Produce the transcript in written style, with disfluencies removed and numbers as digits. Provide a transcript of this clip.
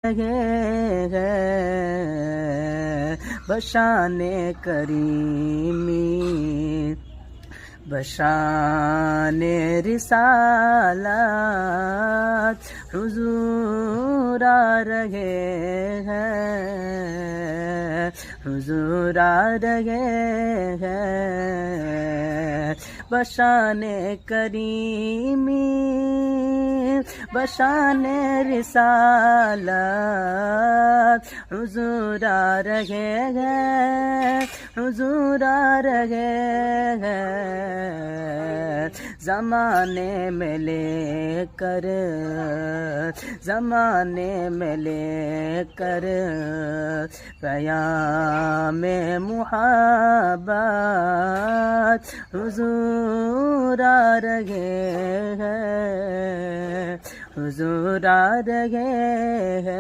رہے ہیں بشان کریمی، بشان رسالت حضور آ رہے ہیں، حضور آ رہے ہیں بشان کریمی، بشان رسالت حضور آ رہے ہیں، حضور آ رہے ہیں زمانے میں لے کر، زمانے میں لے کر پیام محبت حضور آ رہے ہیں، حضور آ رہے ہیں۔